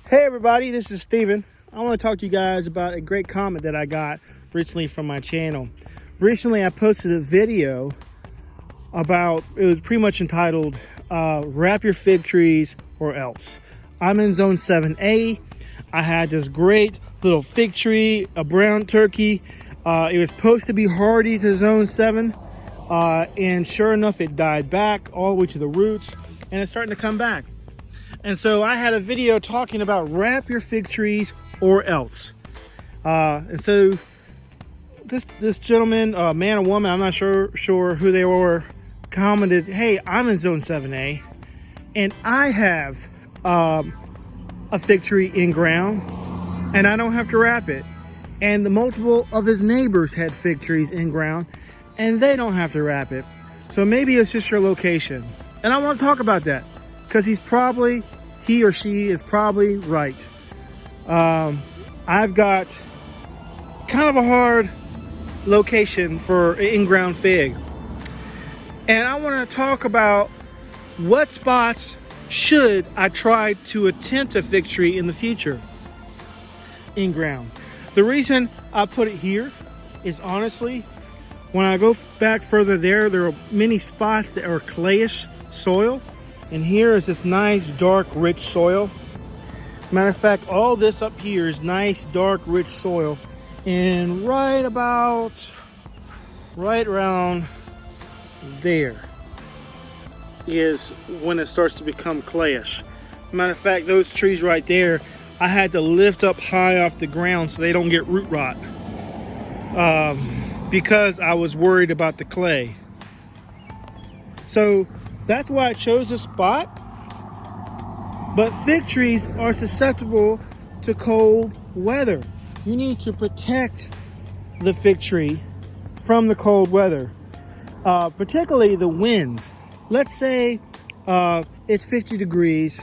Hey everybody, this is Steven. I want to talk to you guys about a great comment that I got recently from my channel. Recently I posted a video about, it was pretty much entitled, wrap your fig trees or else. I'm in zone 7A. I had this great little fig tree, a brown turkey. It was supposed to be hardy to zone 7. And sure enough, it died back all the way to the roots and it's starting to come back. And so I had a video talking about wrap your fig trees or else. And so this gentleman, man or woman, I'm not sure who they were, commented, hey, I'm in zone 7A and I have a fig tree in ground and I don't have to wrap it. And the multiple of his neighbors had fig trees in ground and they don't have to wrap it. So maybe it's just your location. And I want to talk about that because he or she is probably right. I've got kind of a hard location for in-ground fig. And I want to talk about what spots should I try to attempt a fig tree in the future in ground. The reason I put it here is honestly, when I go back further there are many spots that are clayish soil. And here is this nice, dark, rich soil. Matter of fact, all this up here is nice, dark, rich soil. And right around there is when it starts to become clayish. Matter of fact, those trees right there, I had to lift up high off the ground so they don't get root rot. Because I was worried about the clay. So that's why I chose this spot. But fig trees are susceptible to cold weather. You need to protect the fig tree from the cold weather, particularly the winds. Let's say it's 50 degrees,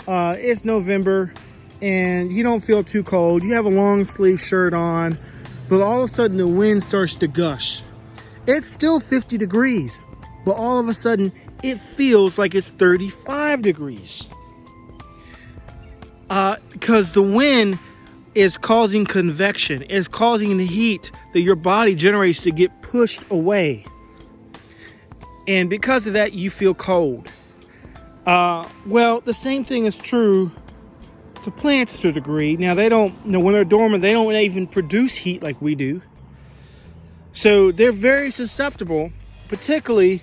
it's November, and you don't feel too cold. You have a long sleeve shirt on, but all of a sudden the wind starts to gush. It's still 50 degrees, but all of a sudden it feels like it's 35 degrees. Because the wind is causing convection. It's causing the heat that your body generates to get pushed away. And because of that, you feel cold. Well, the same thing is true to plants to a degree. Now, they don't, when they're dormant, they don't even produce heat like we do. So they're very susceptible, particularly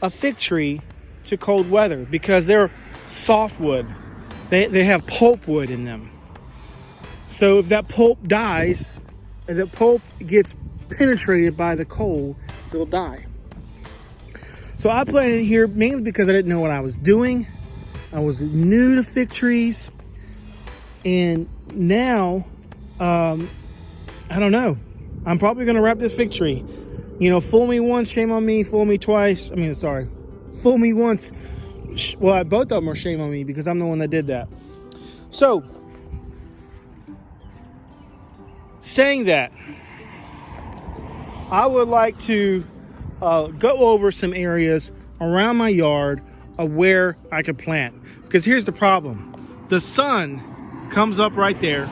a fig tree, to cold weather because they're softwood. They have pulp wood in them. So if that pulp dies, and the pulp gets penetrated by the cold, they'll die. So I planted it here mainly because I didn't know what I was doing. I was new to fig trees. And now, I don't know. I'm probably gonna wrap this fig tree. You know, fool me once, shame on me. Fool me twice. Fool me once. Well, both of them are shame on me because I'm the one that did that. So, saying that, I would like to go over some areas around my yard of where I could plant. Because here's the problem. The sun comes up right there,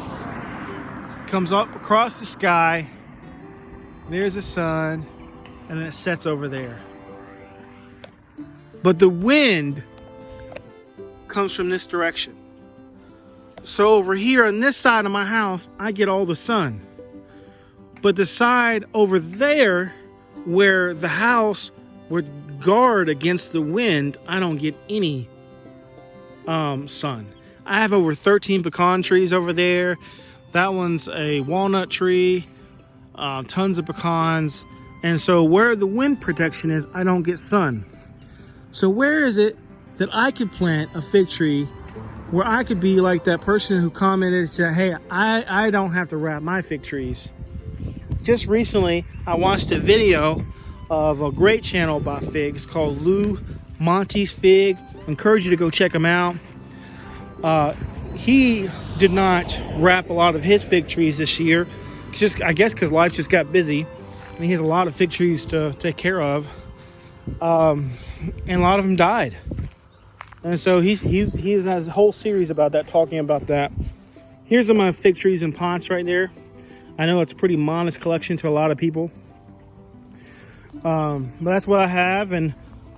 comes up across the sky. There's the sun, and then it sets over there. But the wind comes from this direction. So over here on this side of my house, I get all the sun. But the side over there, where the house would guard against the wind, I don't get any sun. I have over 13 pecan trees over there. That one's a walnut tree, tons of pecans. And so where the wind protection is, I don't get sun. So where is it that I could plant a fig tree where I could be like that person who commented and said, hey, I don't have to wrap my fig trees. Just recently, I watched a video of a great channel about figs called Lou Monty's Fig. I encourage you to go check him out. He did not wrap a lot of his fig trees this year, I guess because life just got busy. And he has a lot of fig trees to take care of. And a lot of them died. And so he has a whole series about that, talking about that. Here's some of my fig trees and pots right there. I know it's a pretty modest collection to a lot of people. But that's what I have, and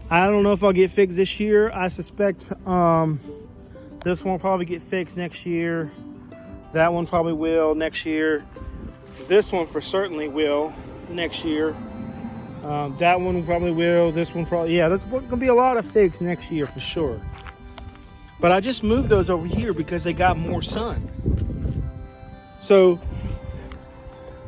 I don't know if I'll get figs this year. I suspect this one will probably get figs next year. That one probably will next year. This one for certainly will next year. That one probably will. This one probably, yeah, there's gonna be a lot of figs next year for sure. But I just moved those over here because they got more sun. So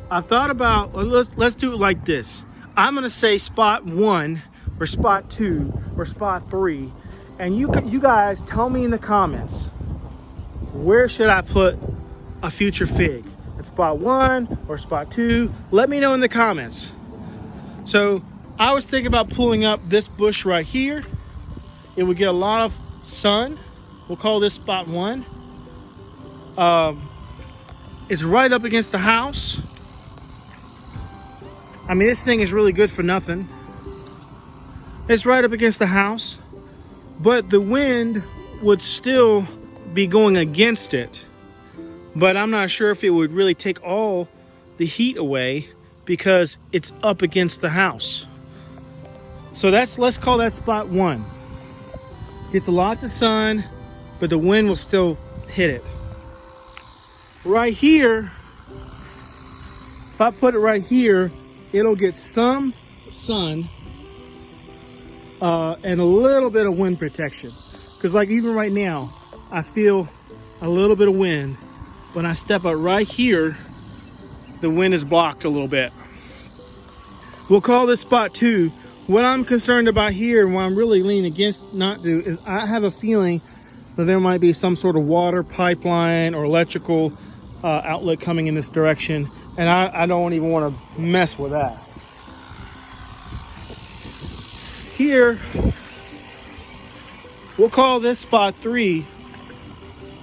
I've thought about, let's do it like this. I'm gonna say spot 1 or spot 2 or spot 3, and you guys tell me in the comments, where should I put a future fig? At spot 1 or spot 2? Let me know in the comments. So I was thinking about pulling up this bush right here. It would get a lot of sun. We'll call this spot 1. It's right up against the house. I mean, this thing is really good for nothing. It's right up against the house, but the wind would still be going against it. But I'm not sure if it would really take all the heat away because it's up against the house. So let's call that spot 1. Gets lots of sun, but the wind will still hit it. Right here, if I put it right here, it'll get some sun and a little bit of wind protection. Because like even right now, I feel a little bit of wind. When I step up right here, the wind is blocked a little bit. We'll call this spot 2. What I'm concerned about here, and what I'm really leaning against not to, is I have a feeling that there might be some sort of water pipeline or electrical outlet coming in this direction. And I don't even want to mess with that. Here, we'll call this spot 3.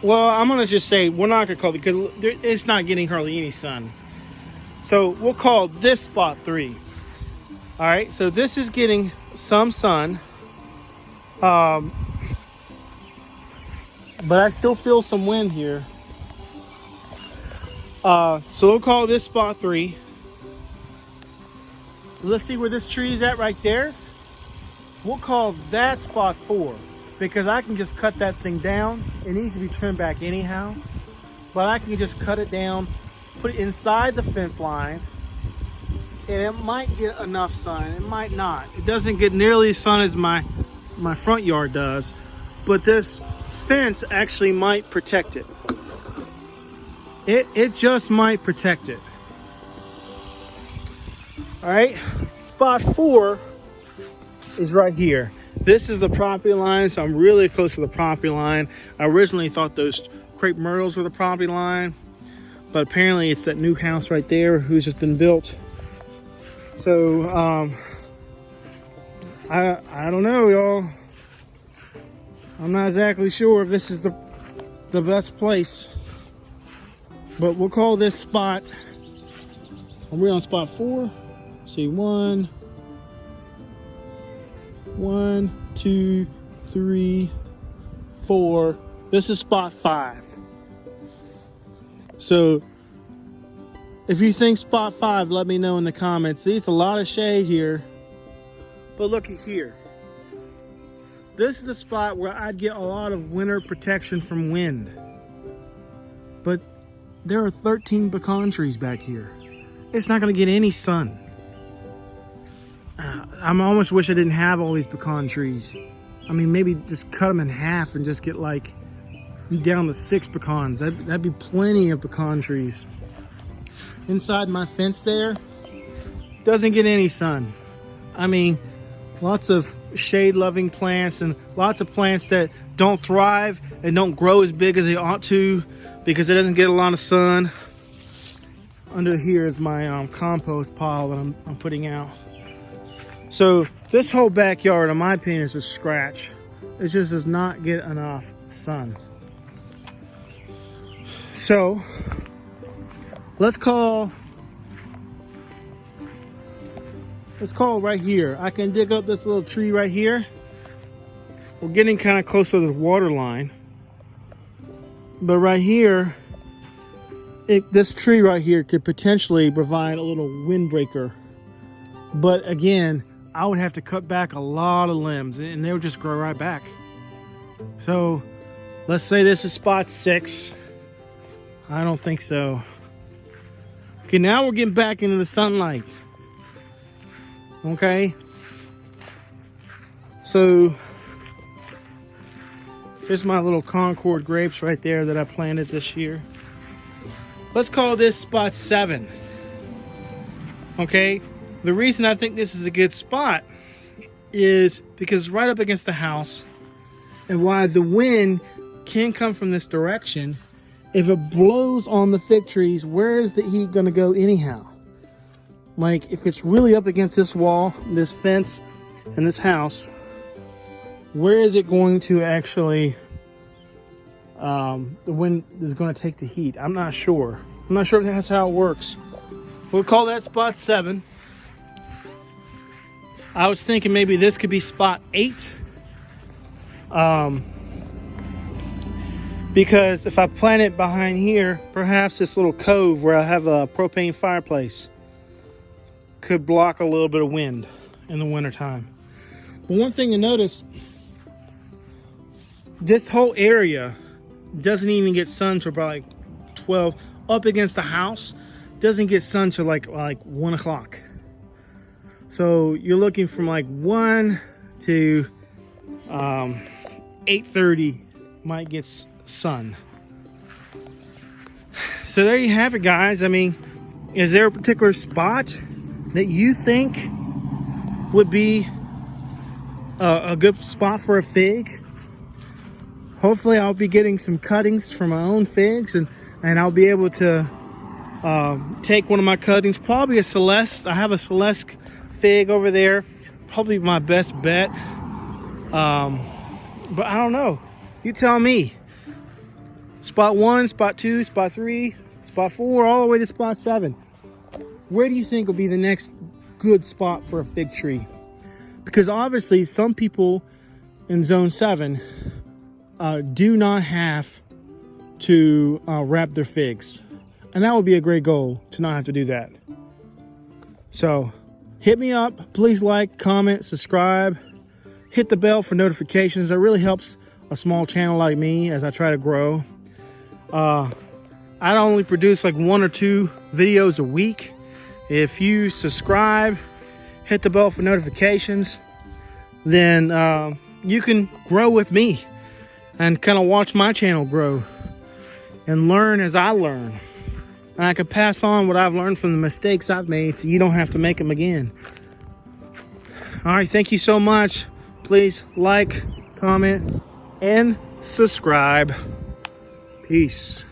Well, I'm going to just say we're not going to call it because it's not getting hardly any sun. So we'll call this spot 3. All right, so this is getting some sun. But I still feel some wind here. So we'll call this spot 3. Let's see where this tree is at right there. We'll call that spot 4 because I can just cut that thing down. It needs to be trimmed back anyhow, but I can just cut it down, put it inside the fence line, and it might get enough sun. It might not. It doesn't get nearly as sun as my front yard does, but this fence actually might protect it. It just might protect it. All right, spot 4 is right here. This is the property line, so I'm really close to the property line. I originally thought those crepe myrtles were the property line, but apparently it's that new house right there who's just been built. So I don't know, y'all. I'm not exactly sure if this is the best place. But we'll call this spot, are we on spot 4? See, 1, 2, 3, 4. This is spot 5. So if you think spot 5, let me know in the comments. See, it's a lot of shade here, but look at here. This is the spot where I'd get a lot of winter protection from wind. But there are 13 pecan trees back here. It's not going to get any sun. I almost wish I didn't have all these pecan trees. I mean, maybe just cut them in half and just get like down to 6 pecans. That'd be plenty of pecan trees. Inside my fence there, doesn't get any sun. I mean, lots of shade-loving plants and lots of plants that don't thrive and don't grow as big as they ought to because it doesn't get a lot of sun. Under here is my compost pile that I'm putting out. So this whole backyard, in my opinion, is a scratch. It just does not get enough sun. So let's call right here. I can dig up this little tree right here. We're getting kind of close to the water line. But right here, this tree right here could potentially provide a little windbreaker. But again, I would have to cut back a lot of limbs and they would just grow right back. So let's say this is spot 6. I don't think so. Okay, now we're getting back into the sunlight. Okay. So here's my little Concord grapes right there that I planted this year. Let's call this spot 7. Okay. The reason I think this is a good spot is because it's right up against the house, and while the wind can come from this direction, if it blows on the fig trees, where is the heat going to go anyhow? Like if it's really up against this wall, this fence, and this house, where is it going to actually, the wind is going to take the heat? I'm not sure. I'm not sure if that's how it works. We'll call that spot 7. I was thinking maybe this could be spot 8. Because if I plant it behind here, perhaps this little cove where I have a propane fireplace could block a little bit of wind in the wintertime. But one thing to notice, this whole area doesn't even get sun till about like 12. Up against the house, doesn't get sun till like 1 o'clock. So you're looking from like 1 to 8:30 might get sun. So there you have it, guys. I mean, is there a particular spot that you think would be a good spot for a fig? Hopefully I'll be getting some cuttings from my own figs, and I'll be able to take one of my cuttings, probably a Celeste. I have a Celeste fig over there, probably my best bet. But I don't know. You tell me. Spot 1, spot 2, spot 3, spot 4, all the way to spot 7. Where do you think will be the next good spot for a fig tree? Because obviously some people in zone 7 do not have to wrap their figs, and that would be a great goal, to not have to do that. So hit me up, please like, comment, subscribe, hit the bell for notifications. That really helps a small channel like me as I try to grow. I only produce like 1 or 2 videos a week. If you subscribe, hit the bell for notifications, then you can grow with me and kind of watch my channel grow and learn as I learn. And I can pass on what I've learned from the mistakes I've made, so you don't have to make them again. All right, thank you so much. Please like, comment, and subscribe. Peace.